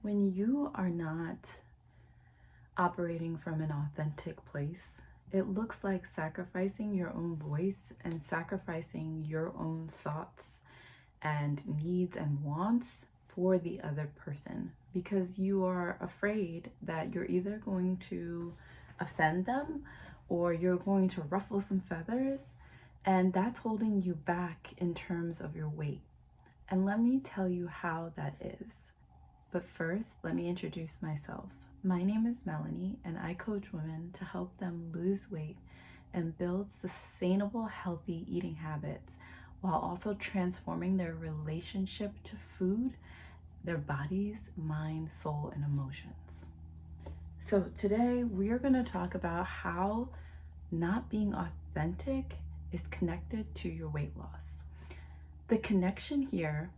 When you are not operating from an authentic place, it looks like sacrificing your own voice and sacrificing your own thoughts and needs and wants for the other person because you are afraid that you're either going to offend them or you're going to ruffle some feathers, and that's holding you back in terms of your weight. And let me tell you how that is. But first, let me introduce myself. My name is Melanie, and I coach women to help them lose weight and build sustainable, healthy eating habits while also transforming their relationship to food, their bodies, mind, soul, and emotions. So today we are going to talk about how not being authentic is connected to your weight loss. The connection here,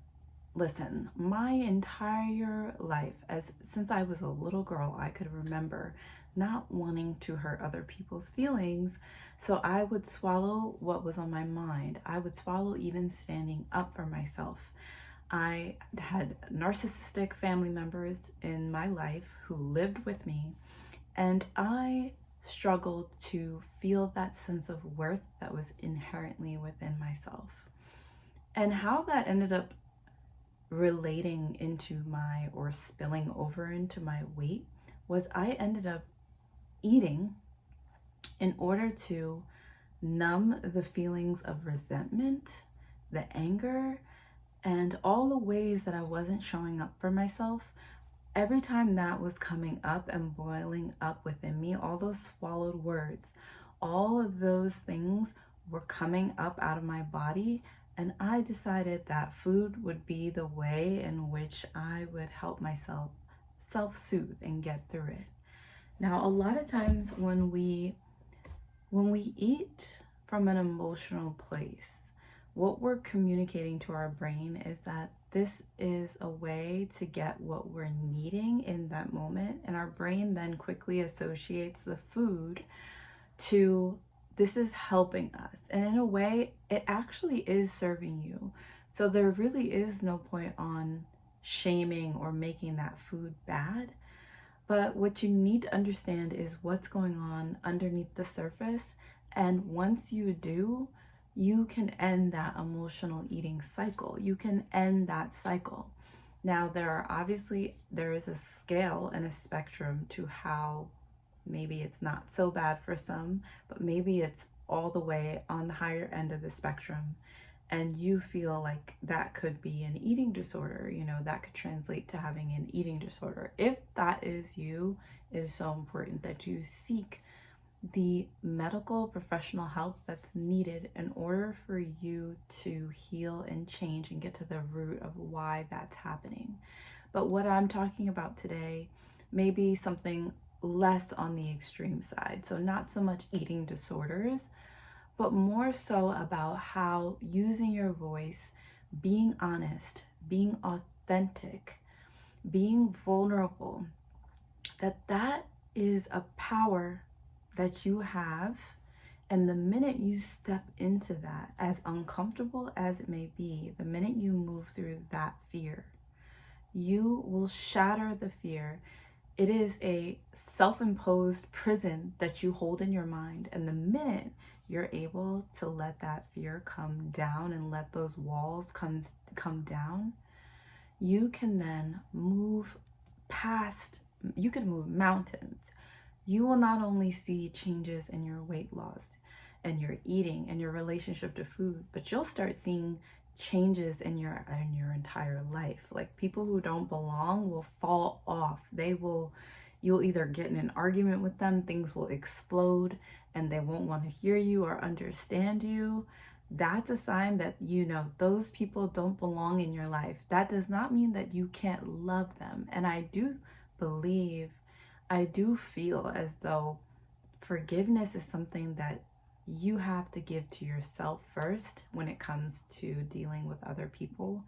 listen, my entire life, since I was a little girl, I could remember not wanting to hurt other people's feelings. So I would swallow what was on my mind. I would swallow even standing up for myself. I had narcissistic family members in my life who lived with me, and I struggled to feel that sense of worth that was inherently within myself. And how that ended up relating into or spilling over into my weight was I ended up eating in order to numb the feelings of resentment, the anger, and all the ways that I wasn't showing up for myself. Every time that was coming up and boiling up within me, all those swallowed words, all of those things were coming up out of my body. And I decided that food would be the way in which I would help myself self-soothe and get through it. Now, a lot of times when we eat from an emotional place, what we're communicating to our brain is that this is a way to get what we're needing in that moment. And our brain then quickly associates the food to this is helping us. And in a way, it actually is serving you. So there really is no point on shaming or making that food bad. But what you need to understand is what's going on underneath the surface. And once you do, you can end that emotional eating cycle. You can end that cycle. Now, there is a scale and a spectrum to how maybe it's not so bad for some, but maybe it's all the way on the higher end of the spectrum. And you feel like that could be an eating disorder, that could translate to having an eating disorder. If that is you, it is so important that you seek the medical professional help that's needed in order for you to heal and change and get to the root of why that's happening. But what I'm talking about today may be something less on the extreme side. So not so much eating disorders, but more so about how using your voice, being honest, being authentic, being vulnerable, that is a power that you have. And the minute you step into that, as uncomfortable as it may be, the minute you move through that fear, you will shatter the fear. It is a self-imposed prison that you hold in your mind. And the minute you're able to let that fear come down and let those walls come down, you can then move past, you can move mountains. You will not only see changes in your weight loss and your eating and your relationship to food, but you'll start seeing changes in your entire life. Like, people who don't belong will fall off. You'll either get in an argument with them, things will explode, and they won't want to hear you or understand you. That's a sign that those people don't belong in your life. That does not mean that you can't love them. And I do feel as though forgiveness is something that you have to give to yourself first when it comes to dealing with other people,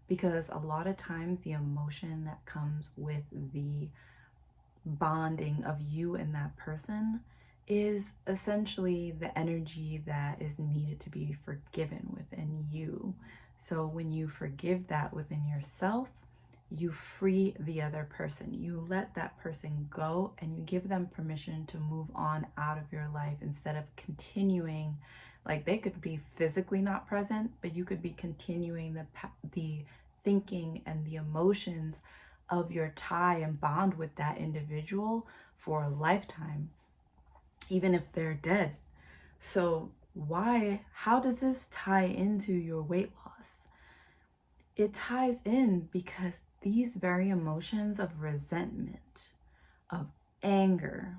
because a lot of times the emotion that comes with the bonding of you and that person is essentially the energy that is needed to be forgiven within you. So when you forgive that within yourself, you free the other person. You let that person go and you give them permission to move on out of your life instead of continuing. Like, they could be physically not present, but you could be continuing the thinking and the emotions of your tie and bond with that individual for a lifetime, even if they're dead. So how does this tie into your weight loss? It ties in because these very emotions of resentment, of anger,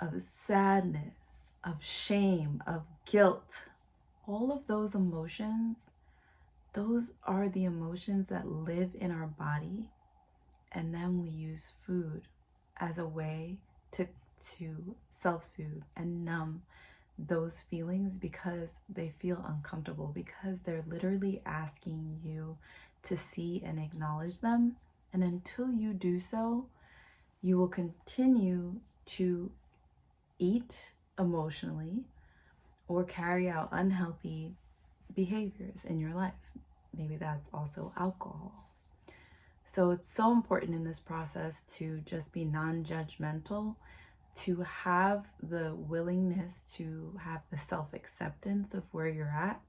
of sadness, of shame, of guilt, all of those emotions, those are the emotions that live in our body. And then we use food as a way to self-soothe and numb those feelings because they feel uncomfortable, because they're literally asking you to see and acknowledge them. And until you do so, you will continue to eat emotionally or carry out unhealthy behaviors in your life. Maybe that's also alcohol. So it's so important in this process to just be non-judgmental, to have the willingness to have the self-acceptance of where you're at.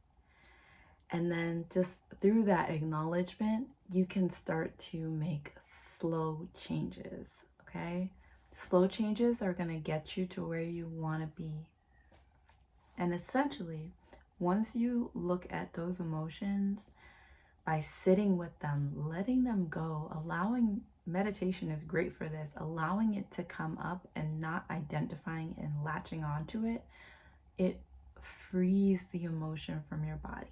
And then just through that acknowledgement, you can start to make slow changes, okay? Slow changes are going to get you to where you want to be. And essentially, once you look at those emotions, by sitting with them, letting them go, allowing, meditation is great for this, allowing it to come up and not identifying and latching onto it, it frees the emotion from your body.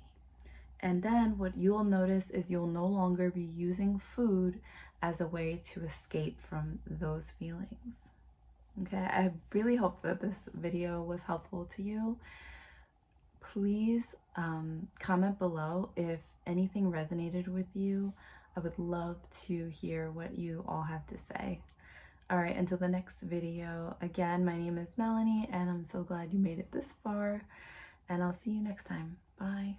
And then what you'll notice is you'll no longer be using food as a way to escape from those feelings. Okay, I really hope that this video was helpful to you. Please comment below if anything resonated with you. I would love to hear what you all have to say. All right, until the next video, again, my name is Melanie, and I'm so glad you made it this far, and I'll see you next time. Bye.